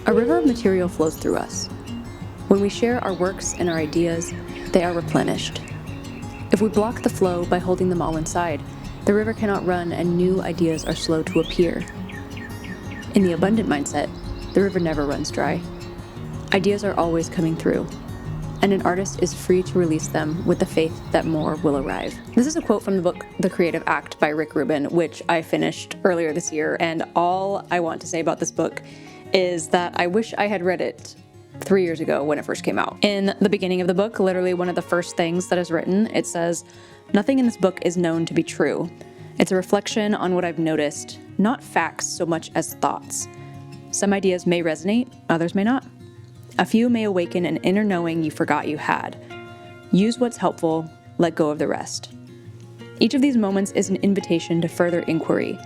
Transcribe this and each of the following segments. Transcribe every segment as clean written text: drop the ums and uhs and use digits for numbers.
A river of material flows through us. When we share our works and our ideas, they are replenished. If we block the flow by holding them all inside, the river cannot run and new ideas are slow to appear. In the abundant mindset, the river never runs dry. Ideas are always coming through, and an artist is free to release them with the faith that more will arrive. This is a quote from the book The Creative Act by Rubin, which I finished earlier this year, and all I want to say about this book is that I wish I had read it 3 years ago when it first came out. In the beginning of the book, literally one of the first things that is written, it says, "Nothing in this book is known to be true. It's a reflection on what I've noticed, not facts so much as thoughts. Some ideas may resonate, others may not. A few may awaken an inner knowing you forgot you had. Use what's helpful, let go of the rest." Each of these moments is an invitation to further inquiry,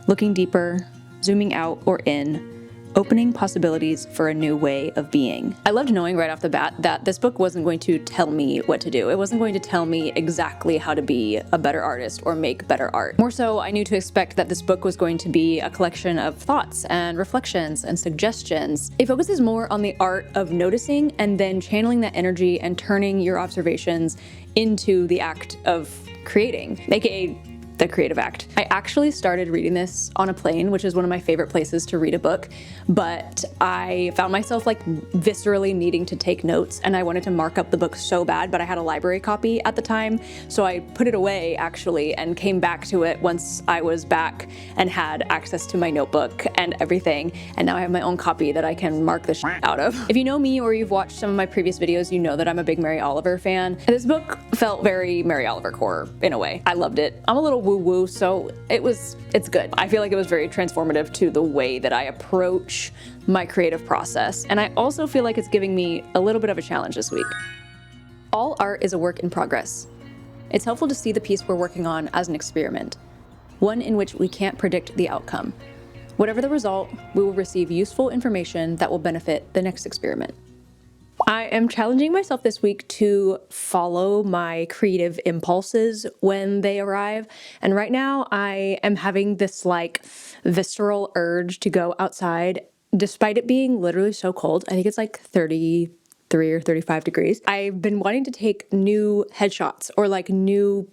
looking deeper, zooming out or in, opening possibilities for a new way of being. I loved knowing right off the bat that this book wasn't going to tell me what to do. It wasn't going to tell me exactly how to be a better artist or make better art. More so, I knew to expect that this book was going to be a collection of thoughts and reflections and suggestions. It focuses more on the art of noticing and then channeling that energy and turning your observations into the act of creating, aka The Creative Act. I actually started reading this on a plane, which is one of my favorite places to read a book, but I found myself like viscerally needing to take notes, and I wanted to mark up the book so bad, but I had a library copy at the time, so I put it away actually and came back to it once I was back and had access to my notebook and everything, and now I have my own copy that I can mark the shit out of. If you know me or you've watched some of my previous videos, you know that I'm a big Mary Oliver fan, and this book felt very Mary Oliver core in a way. I loved it. I'm a little woo-woo, so it's good. I feel like it was very transformative to the way that I approach my creative process, and I also feel like it's giving me a little bit of a challenge this week. All art is a work in progress. It's helpful to see the piece we're working on as an experiment, one in which we can't predict the outcome. Whatever the result, we will receive useful information that will benefit the next experiment. I am challenging myself this week to follow my creative impulses when they arrive. And right now I am having this like visceral urge to go outside, despite it being literally so cold. I think it's like 33 or 35 degrees. I've been wanting to take new headshots or like new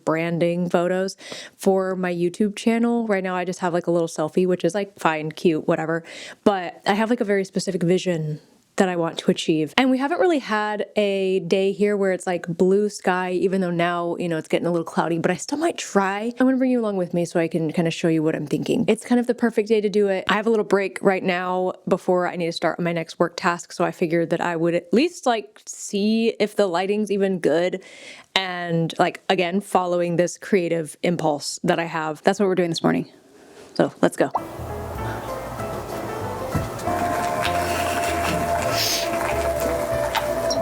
branding photos for my YouTube channel. Right now I just have like a little selfie, which is like fine, cute, whatever. But I have like a very specific vision that I want to achieve. And we haven't really had a day here where it's like blue sky, even though now, you know, it's getting a little cloudy, but I still might try. I'm gonna bring you along with me so I can kind of show you what I'm thinking. It's kind of the perfect day to do it. I have a little break right now before I need to start my next work task, so I figured that I would at least like see if the lighting's even good and like, again, following this creative impulse that I have. That's what we're doing this morning. So let's go.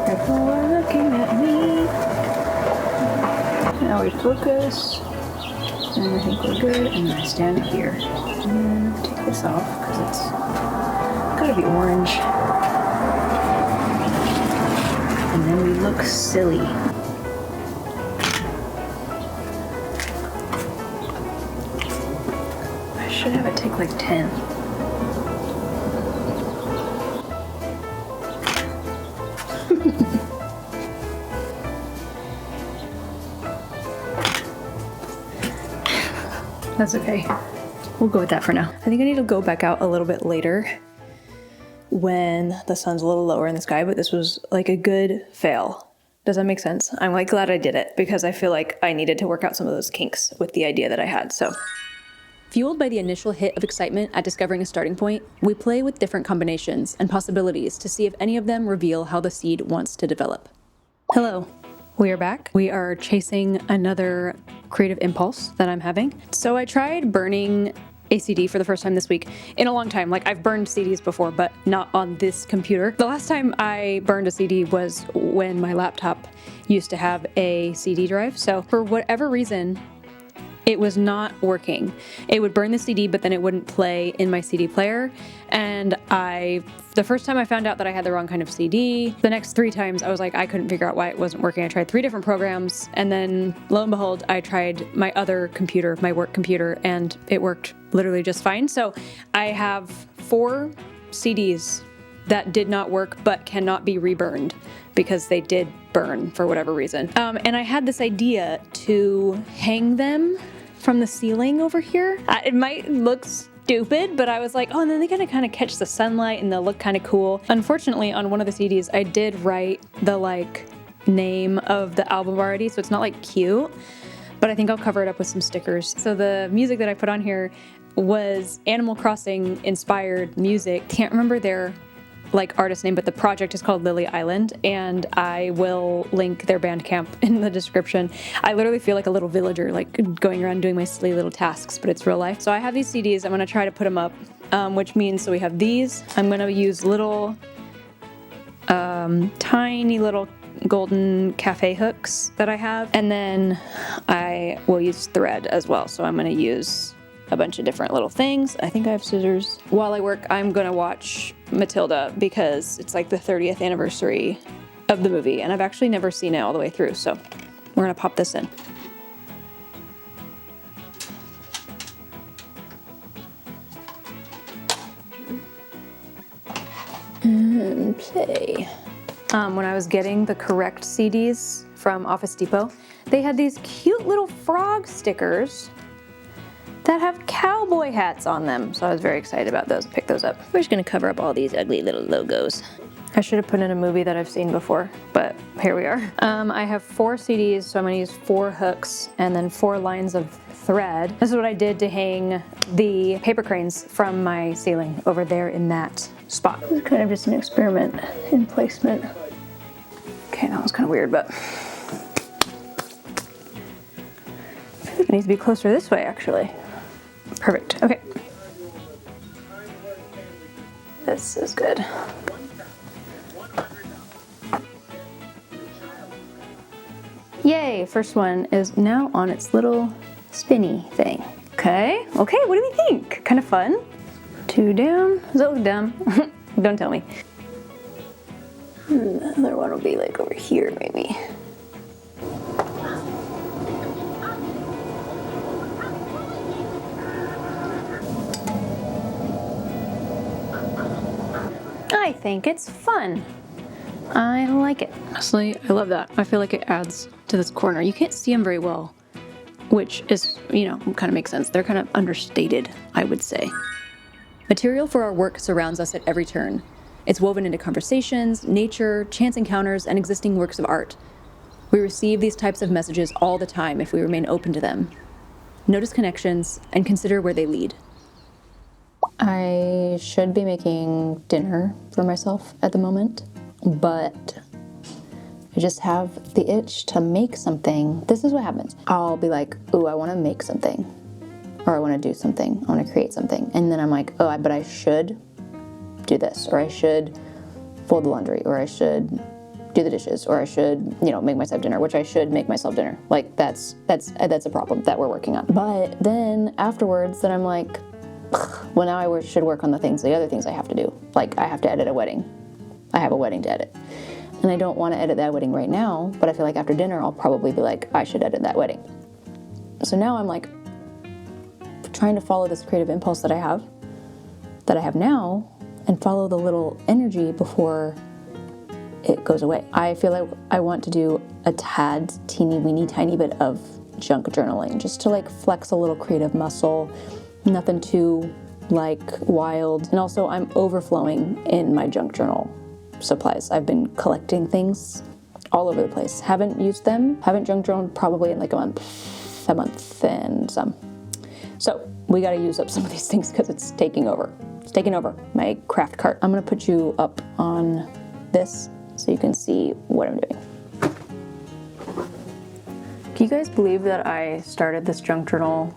People are looking at me. Now we focus, and I think we're good, and I stand here. And take this off, because it's gotta be orange. And then we look silly. I should have it take like 10. That's okay. We'll go with that for now. I think I need to go back out a little bit later when the sun's a little lower in the sky, but this was like a good fail. Does that make sense? I'm like glad I did it because I feel like I needed to work out some of those kinks with the idea that I had, so. Fueled by the initial hit of excitement at discovering a starting point, we play with different combinations and possibilities to see if any of them reveal how the seed wants to develop. Hello. We are back. We are chasing another creative impulse that I'm having. So I tried burning a CD for the first time this week in a long time. Like, I've burned CDs before, but not on this computer. The last time I burned a CD was when my laptop used to have a CD drive. So for whatever reason, it was not working. It would burn the CD, but then it wouldn't play in my CD player. And the first time I found out that I had the wrong kind of CD, the next 3 times I was like, I couldn't figure out why it wasn't working. I tried 3 different programs, and then lo and behold, I tried my other computer, my work computer, and it worked literally just fine. So I have 4 CDs that did not work but cannot be reburned because they did burn for whatever reason. And I had this idea to hang them from the ceiling over here. It might look stupid, but I was like, oh, and then they're gonna kind of catch the sunlight and they'll look kind of cool. Unfortunately, on one of the CDs, I did write the like name of the album already, so it's not like cute, but I think I'll cover it up with some stickers. So the music that I put on here was Animal Crossing inspired music. Can't remember their like artist name, but the project is called Lily Island, and I will link their Bandcamp in the description. I literally feel like a little villager, like going around doing my silly little tasks, but it's real life. So I have these CDs. I'm gonna try to put them up, which means, so we have these. I'm gonna use little, tiny little golden cafe hooks that I have, and then I will use thread as well. So I'm gonna use a bunch of different little things. I think I have scissors. While I work, I'm gonna watch Matilda because it's like the 30th anniversary of the movie, and I've actually never seen it all the way through, so we're gonna pop this in. And play. When I was getting the correct CDs from Office Depot, they had these cute little frog stickers that have cowboy hats on them. So I was very excited about those. I picked those up. We're just gonna cover up all these ugly little logos. I should have put in a movie that I've seen before, but here we are. I have 4 CDs, so I'm gonna use 4 hooks and then 4 lines of thread. This is what I did to hang the paper cranes from my ceiling over there in that spot. This is kind of just an experiment in placement. Okay, that was kind of weird, but it needs to be closer this way, actually. Perfect, okay. This is good. Yay, first one is now on its little spinny thing. Okay, what do we think? Kind of fun. 2 down, does that look dumb? Don't tell me. The other one will be like over here, maybe. I think it's fun. I like it. Honestly, I love that. I feel like it adds to this corner. You can't see them very well, which is, kind of makes sense. They're kind of understated, I would say. Material for our work surrounds us at every turn. It's woven into conversations, nature, chance encounters, and existing works of art. We receive these types of messages all the time if we remain open to them. Notice connections and consider where they lead. I should be making dinner for myself at the moment, but I just have the itch to make something. This is what happens. I'll be like, ooh, I want to make something, or I want to do something, I want to create something. And then I'm like, oh, but I should do this, or I should fold the laundry, or I should do the dishes, or I should, make myself dinner, which I should make myself dinner. Like that's a problem that we're working on. But then afterwards, then I'm like, well, now I should work on the other things I have to do. Like I have to edit a wedding. I have a wedding to edit. And I don't want to edit that wedding right now, but I feel like after dinner, I'll probably be like, I should edit that wedding. So now I'm like trying to follow this creative impulse that I have now, and follow the little energy before it goes away. I feel like I want to do a tad teeny weeny tiny bit of junk journaling, just to like flex a little creative muscle. Nothing too wild. And also I'm overflowing in my junk journal supplies. I've been collecting things all over the place. Haven't used them, haven't junk journaled probably in like a month and some. So we got to use up some of these things because it's taking over. It's taking over my craft cart. I'm going to put you up on this so you can see what I'm doing. Can you guys believe that I started this junk journal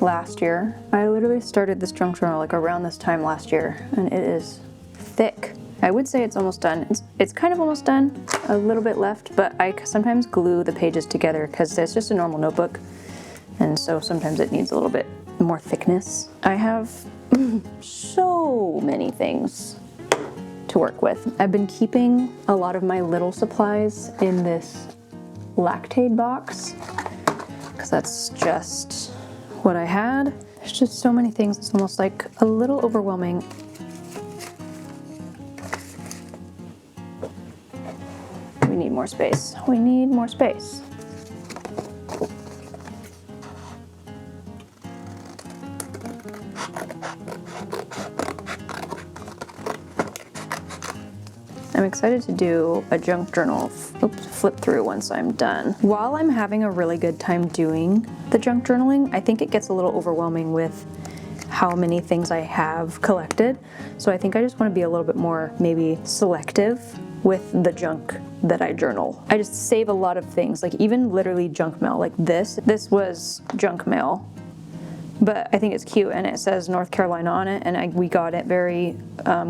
last year? I literally started this junk journal around this time last year, and it is thick. I would say it's almost done. It's kind of almost done, a little bit left, but I sometimes glue the pages together because it's just a normal notebook, and so sometimes it needs a little bit more thickness. I have so many things to work with. I've been keeping a lot of my little supplies in this Lactaid box because that's just what I had. There's just so many things, it's almost like a little overwhelming. need more space. We need more space. I'm excited to do a junk journal flip through once I'm done. While I'm having a really good time doing the junk journaling, I think it gets a little overwhelming with how many things I have collected. So I think I just want to be a little bit more maybe selective with the junk that I journal. I just save a lot of things, like even literally junk mail, like this was junk mail, but I think it's cute and it says North Carolina on it, and we got it very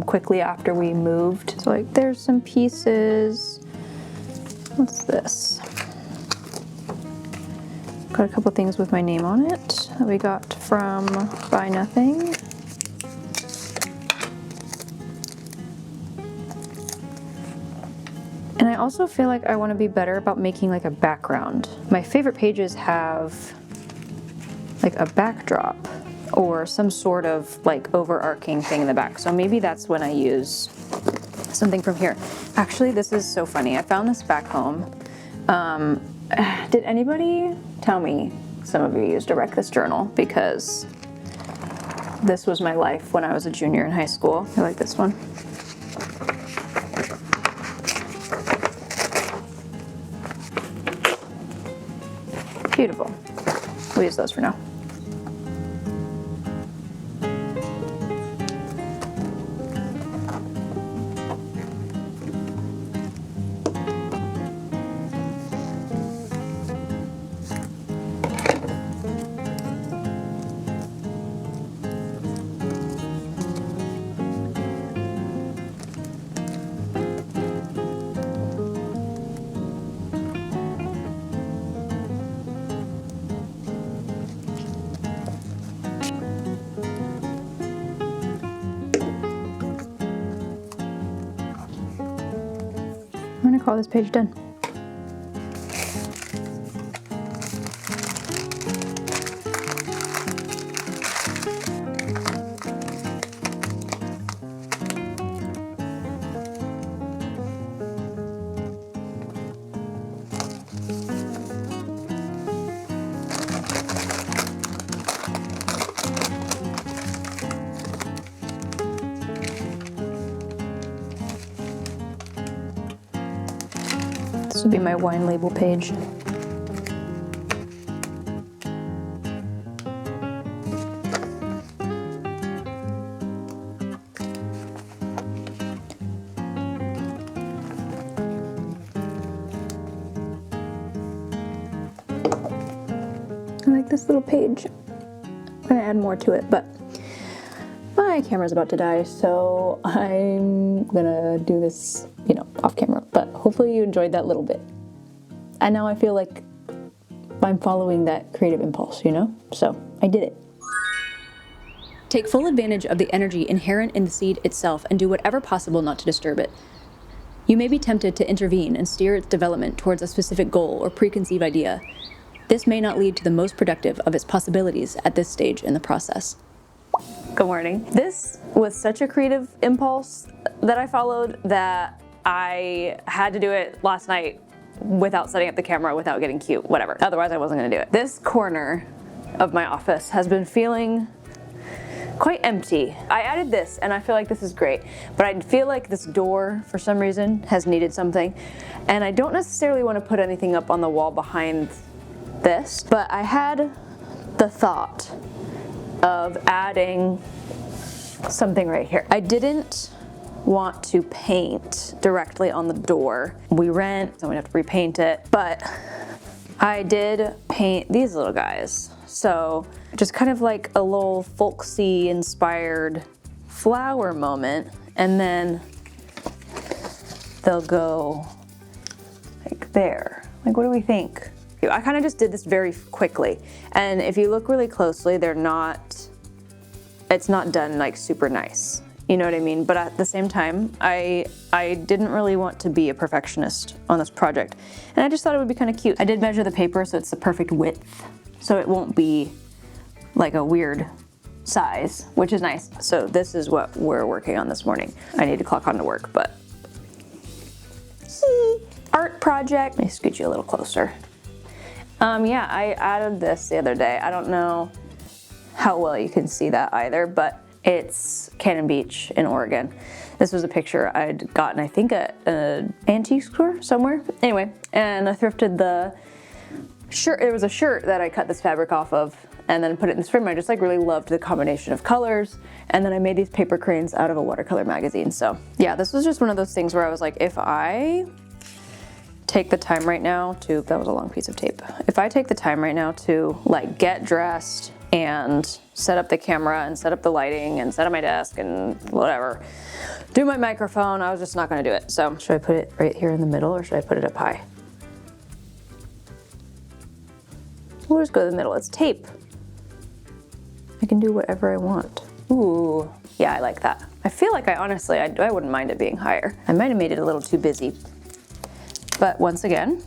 quickly after we moved. So like there's some pieces. What's this? Got a couple things with my name on it that we got from Buy Nothing. And I also feel like I want to be better about making like a background. My favorite pages have like a backdrop or some sort of like overarching thing in the back. So maybe that's when I use something from here. Actually, this is so funny. I found this back home. Did anybody tell me some of you used a wreck this journal? Because this was my life when I was a junior in high school. I like this one. Beautiful. We'll use those for now. I'm gonna call this page done. This will be my wine label page. I like this little page. I'm gonna add more to it, but my camera's about to die, so I'm gonna do this, off camera, but hopefully you enjoyed that little bit. And now I feel like I'm following that creative impulse, So I did it. Take full advantage of the energy inherent in the seed itself and do whatever possible not to disturb it. You may be tempted to intervene and steer its development towards a specific goal or preconceived idea. This may not lead to the most productive of its possibilities at this stage in the process. Good morning. This was such a creative impulse that I followed that I had to do it last night without setting up the camera, without getting cute, whatever. Otherwise I wasn't gonna do it. This corner of my office has been feeling quite empty. I added this and I feel like this is great, but I feel like this door for some reason has needed something, and I don't necessarily want to put anything up on the wall behind this, but I had the thought of adding something right here. I didn't want to paint directly on the door. We rent, so we have to repaint it, but I did paint these little guys. So just kind of like a little folksy inspired flower moment, and then they'll go like there. Like, what do we think? I kind of just did this very quickly, and if you look really closely, it's not done like super nice. You know what I mean? But at the same time, I didn't really want to be a perfectionist on this project, and I just thought it would be kind of cute. I did measure the paper so it's the perfect width, so it won't be like a weird size, which is nice. So this is what we're working on this morning. I need to clock on to work, but art project. Let me scoot you a little closer. Yeah, I added this the other day. I don't know how well you can see that either, but it's Cannon Beach in Oregon. This was a picture I'd gotten, I think, at an antique store somewhere. Anyway, and I thrifted the shirt. It was a shirt that I cut this fabric off of and then put it in this frame. I just like really loved the combination of colors. And then I made these paper cranes out of a watercolor magazine. So yeah, this was just one of those things where I was like, if I take the time right now to, that was a long piece of tape. If I take the time right now to like get dressed and set up the camera and set up the lighting and set up my desk and whatever, do my microphone, I was just not gonna do it. So should I put it right here in the middle or should I put it up high? We'll just go to the middle. It's tape. I can do whatever I want. Ooh, yeah, I like that. I feel like I wouldn't mind it being higher. I might have made it a little too busy. But once again,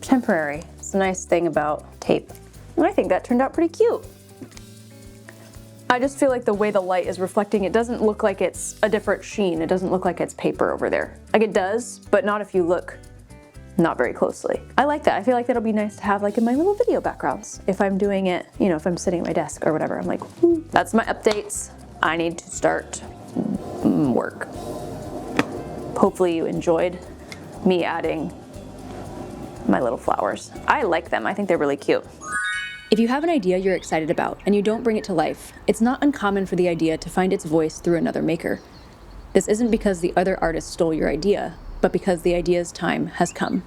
temporary. It's a nice thing about tape. And I think that turned out pretty cute. I just feel like the way the light is reflecting, it doesn't look like it's a different sheen. It doesn't look like it's paper over there. Like it does, but not if you look not very closely. I like that. I feel like that'll be nice to have like in my little video backgrounds. If I'm doing it, you know, if I'm sitting at my desk or whatever, I'm like, whoo. That's my updates. I need to start work. Hopefully you enjoyed me adding my little flowers. I like them. I think they're really cute. If you have an idea you're excited about and you don't bring it to life, it's not uncommon for the idea to find its voice through another maker. This isn't because the other artist stole your idea, but because the idea's time has come.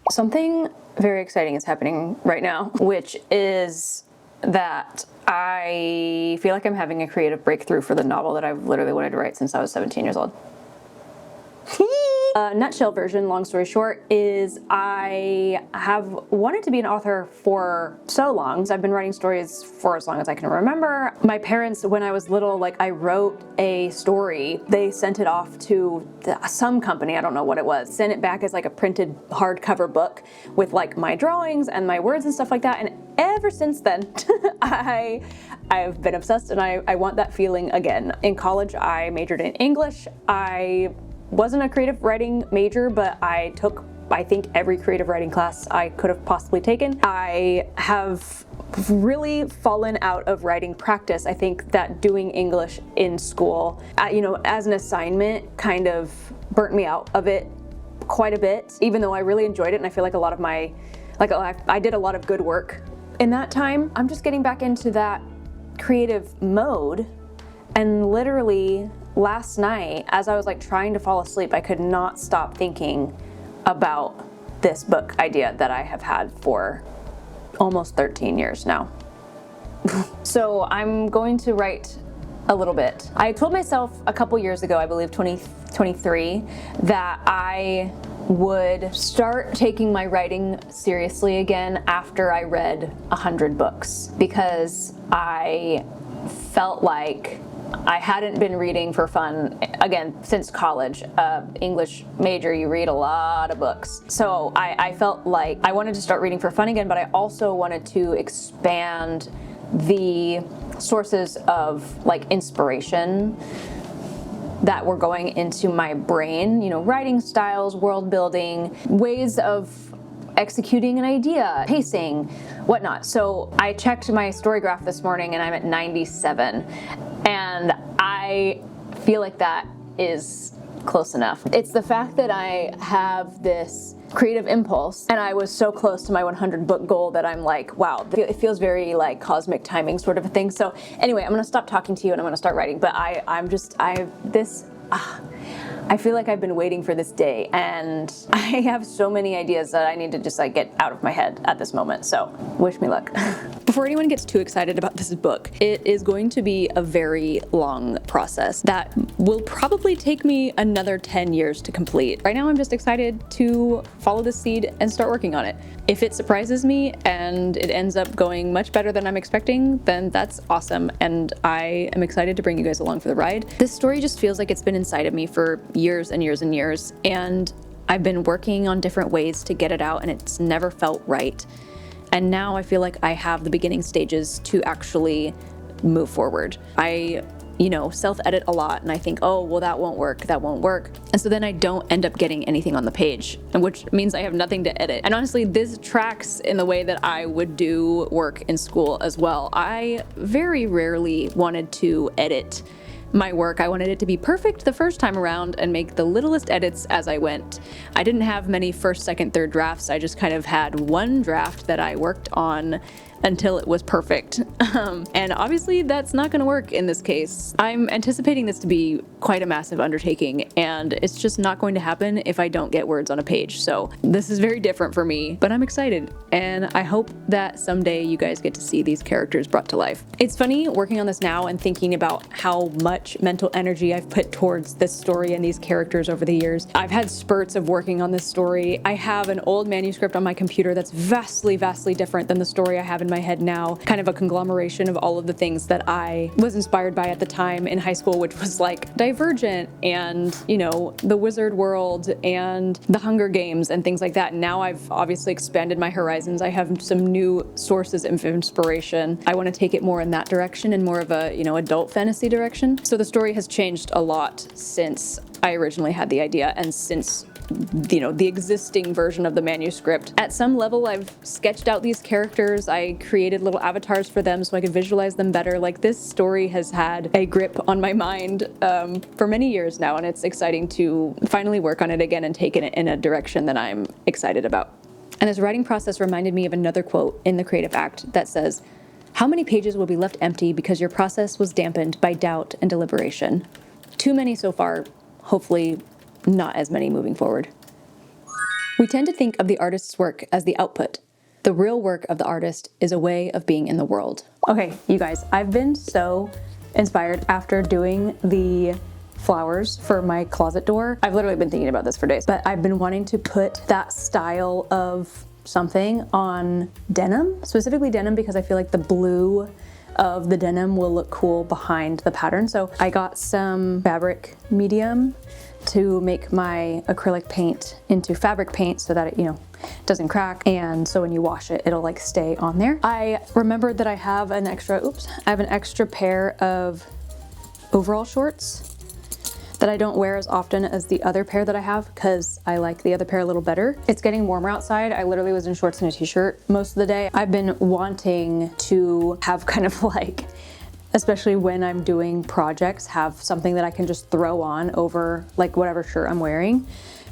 Something very exciting is happening right now, which is that I feel like I'm having a creative breakthrough for the novel that I've literally wanted to write since I was 17 years old. Nutshell version, long story short, is I have wanted to be an author for so long. I've been writing stories for as long as I can remember. My parents, when I was little, like I wrote a story. They sent it off to some company, I don't know what it was, sent it back as like a printed hardcover book with like my drawings and my words and stuff like that. And ever since then, I've been obsessed and I want that feeling again. In college, I majored in English. I wasn't a creative writing major, but I took, I think, every creative writing class I could have possibly taken. I have really fallen out of writing practice. I think that doing English in school, you know, as an assignment kind of burnt me out of it quite a bit, even though I really enjoyed it and I feel like a lot of my, I did a lot of good work in that time. I'm just getting back into that creative mode, and literally last night, as I was like trying to fall asleep, I could not stop thinking about this book idea that I have had for almost 13 years now. So I'm going to write a little bit. I told myself a couple years ago, I believe 2023, that I would start taking my writing seriously again after I read 100 books, because I felt like I hadn't been reading for fun, again, since college. English major, you read a lot of books. So I felt like I wanted to start reading for fun again, but I also wanted to expand the sources of like inspiration that were going into my brain, you know, writing styles, world building, ways of executing an idea, pacing, whatnot. So I checked my story graph this morning and I'm at 97. And I feel like that is close enough. It's the fact that I have this creative impulse and I was so close to my 100 book goal that I'm like, wow, it feels very like cosmic timing sort of a thing. So anyway, I'm gonna stop talking to you and I'm gonna start writing, but I feel like I've been waiting for this day, and I have so many ideas that I need to just like get out of my head at this moment. So wish me luck. Before anyone gets too excited about this book, it is going to be a very long process that will probably take me another 10 years to complete. Right now I'm just excited to follow the seed and start working on it. If it surprises me and it ends up going much better than I'm expecting, then that's awesome, and I am excited to bring you guys along for the ride. This story just feels like it's been inside of me for years and years and years, and I've been working on different ways to get it out and it's never felt right. And now I feel like I have the beginning stages to actually move forward. I self-edit a lot and I think, oh, well, that won't work. And so then I don't end up getting anything on the page, which means I have nothing to edit. And honestly, this tracks in the way that I would do work in school as well. I very rarely wanted to edit my work. I wanted it to be perfect the first time around and make the littlest edits as I went. I didn't have many first, second, third drafts. I just kind of had one draft that I worked on until it was perfect. And obviously that's not gonna work in this case. I'm anticipating this to be quite a massive undertaking, and it's just not going to happen if I don't get words on a page. So this is very different for me, but I'm excited, and I hope that someday you guys get to see these characters brought to life. It's funny working on this now and thinking about how much mental energy I've put towards this story and these characters over the years. I've had spurts of working on this story. I have an old manuscript on my computer that's vastly, vastly different than the story I have in my head now. Kind of a conglomeration of all of the things that I was inspired by at the time in high school, which was like Divergent and, the Wizard World and the Hunger Games and things like that. And now I've obviously expanded my horizons. I have some new sources of inspiration. I want to take it more in that direction and more of a, adult fantasy direction. So the story has changed a lot since I originally had the idea and since the existing version of the manuscript. At some level, I've sketched out these characters. I created little avatars for them so I could visualize them better. Like, this story has had a grip on my mind for many years now, and it's exciting to finally work on it again and take it in a direction that I'm excited about. And this writing process reminded me of another quote in the Creative Act that says, "How many pages will be left empty because your process was dampened by doubt and deliberation?" Too many so far, hopefully not as many moving forward. We tend to think of the artist's work as the output. The real work of the artist is a way of being in the world. Okay, you guys, I've been so inspired after doing the flowers for my closet door. I've literally been thinking about this for days, but I've been wanting to put that style of something on denim, specifically denim, because I feel like the blue of the denim will look cool behind the pattern. So I got some fabric medium to make my acrylic paint into fabric paint so that it, doesn't crack. And so when you wash it, it'll like stay on there. I remembered that I have an extra pair of overall shorts that I don't wear as often as the other pair that I have because I like the other pair a little better. It's getting warmer outside. I literally was in shorts and a t-shirt most of the day. I've been wanting to have kind of like, especially when I'm doing projects, have something that I can just throw on over like whatever shirt I'm wearing.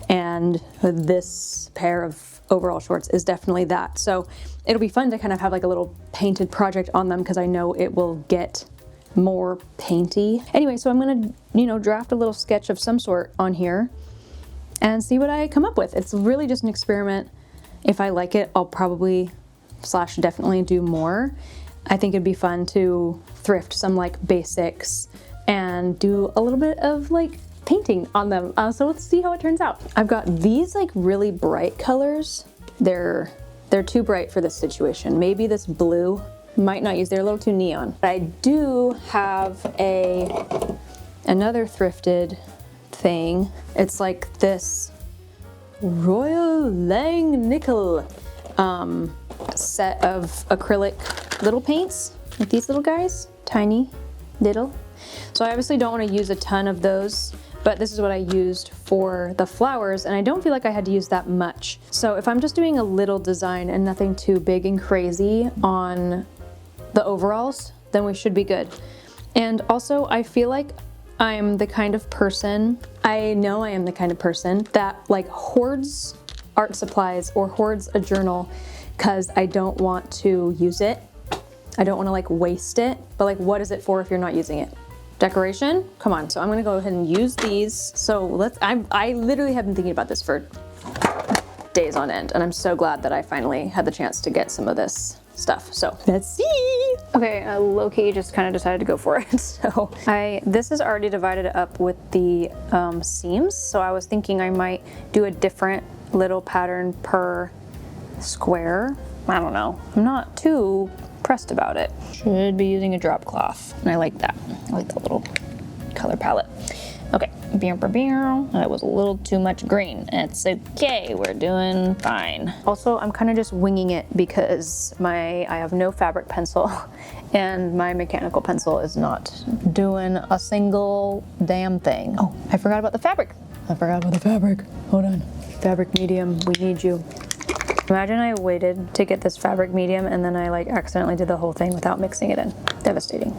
And this pair of overall shorts is definitely that. So it'll be fun to kind of have like a little painted project on them because I know it will get more painty. Anyway, so I'm gonna, draft a little sketch of some sort on here and see what I come up with. It's really just an experiment. If I like it, I'll probably / definitely do more. I think it'd be fun to thrift some like basics and do a little bit of like painting on them. So let's see how it turns out. I've got these like really bright colors. They're too bright for this situation. Maybe this blue might not use, they're a little too neon. But I do have another thrifted thing. It's like this Royal Langnickel set of acrylic little paints with these little guys, tiny little. So I obviously don't want to use a ton of those, but this is what I used for the flowers, and I don't feel like I had to use that much. So if I'm just doing a little design and nothing too big and crazy on the overalls, then we should be good. And also, I feel like I'm the kind of person, I know I am the kind of person that like hoards art supplies or hoards a journal because I don't want to use it. I don't want to like waste it, but like what is it for if you're not using it? Decoration? Come on. So I'm gonna go ahead and use these. So I literally have been thinking about this for days on end, and I'm so glad that I finally had the chance to get some of this stuff. So let's see. Okay, low-key just kind of decided to go for it. So this is already divided up with the seams. So I was thinking I might do a different little pattern per square. I don't know. I'm not too pressed about it. Should be using a drop cloth, and I like that. I like the little color palette. Okay, that was a little too much green. It's okay, we're doing fine. Also, I'm kind of just winging it because I have no fabric pencil And my mechanical pencil is not doing a single damn thing. Oh, I forgot about the fabric. Hold on. Fabric medium, we need you. Imagine I waited to get this fabric medium and then I like accidentally did the whole thing without mixing it in. Devastating.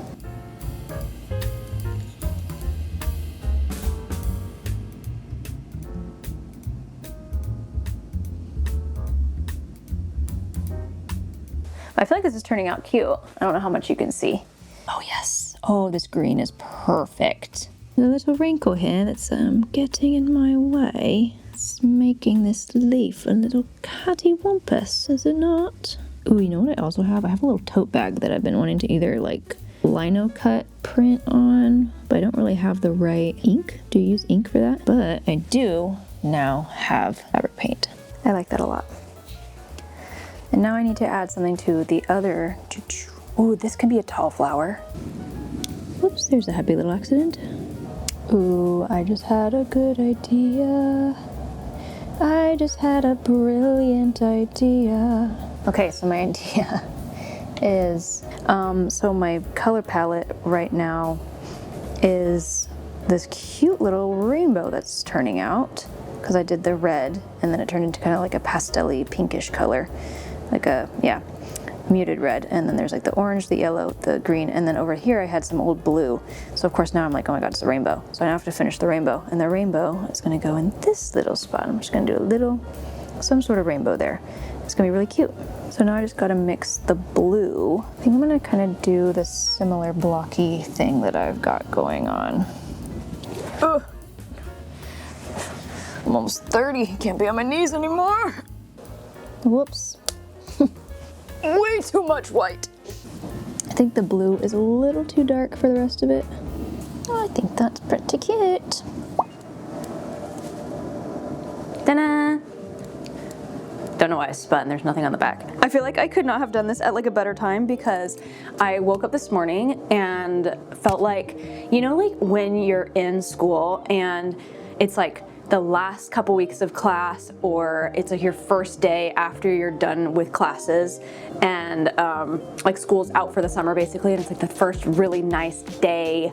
I feel like this is turning out cute. I don't know how much you can see. Oh yes. Oh, this green is perfect. A little wrinkle here that's getting in my way. It's making this leaf a little cattywampus, is it not? Ooh, you know what I also have? I have a little tote bag that I've been wanting to either like lino cut print on, but I don't really have the right ink. Do you use ink for that? But I do now have fabric paint. I like that a lot. And now I need to add something to the other. Ooh, this can be a tall flower. Whoops, there's a happy little accident. Ooh, I just had a good idea. I just had a brilliant idea. Okay, so my idea is, so my color palette right now is this cute little rainbow that's turning out, because I did the red and then it turned into kind of like a pastel-y pinkish color. Like a, yeah, muted red, and then there's like the orange, the yellow, the green, and then over here I had some old blue. So of course now I'm like, oh my god, it's a rainbow. So I now have to finish the rainbow, and the rainbow is gonna go in this little spot. I'm just gonna do a little, some sort of rainbow there. It's gonna be really cute. So now I just gotta mix the blue. I think I'm gonna kind of do this similar blocky thing that I've got going on. Ugh. I'm almost 30, can't be on my knees anymore. Whoops. Way too much white. I think the blue is a little too dark for the rest of it. Oh, I think that's pretty cute. Ta-da! Don't know why I spun, there's nothing on the back. I feel like I could not have done this at like a better time because I woke up this morning and felt like, you know, like when you're in school and it's like the last couple weeks of class, or it's like your first day after you're done with classes, and like school's out for the summer basically, and it's like the first really nice day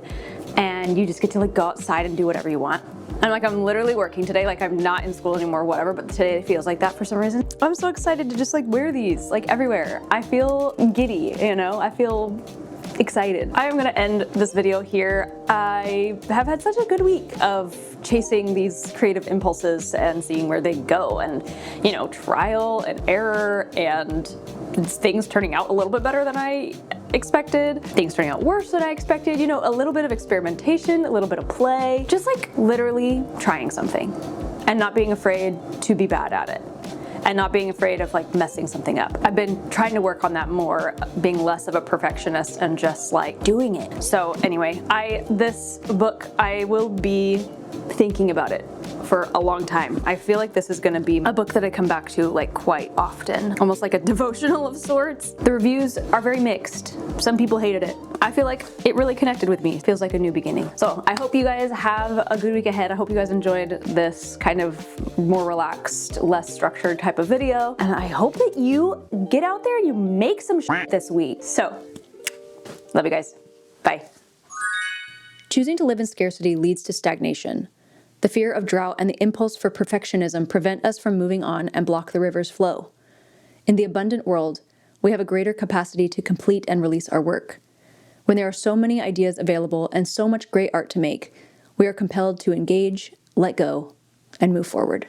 and you just get to like go outside and do whatever you want. And like I'm literally working today, like I'm not in school anymore, whatever, but today it feels like that for some reason. I'm so excited to just like wear these like everywhere. I feel giddy, you know, I feel excited. I am gonna end this video here. I have had such a good week of chasing these creative impulses and seeing where they go, and you know, trial and error, and things turning out a little bit better than I expected, things turning out worse than I expected, you know, a little bit of experimentation, a little bit of play, just like literally trying something and not being afraid to be bad at it. And not being afraid of like messing something up. I've been trying to work on that more, being less of a perfectionist and just like doing it. So anyway, this book, I will be thinking about it for a long time. I feel like this is gonna be a book that I come back to like quite often, almost like a devotional of sorts. The reviews are very mixed. Some people hated it. I feel like it really connected with me. It feels like a new beginning. So I hope you guys have a good week ahead. I hope you guys enjoyed this kind of more relaxed, less structured type of video. And I hope that you get out there and you make some shit this week. So, love you guys. Bye. Choosing to live in scarcity leads to stagnation. The fear of drought and the impulse for perfectionism prevent us from moving on and block the river's flow. In the abundant world, we have a greater capacity to complete and release our work. When there are so many ideas available and so much great art to make, we are compelled to engage, let go, and move forward.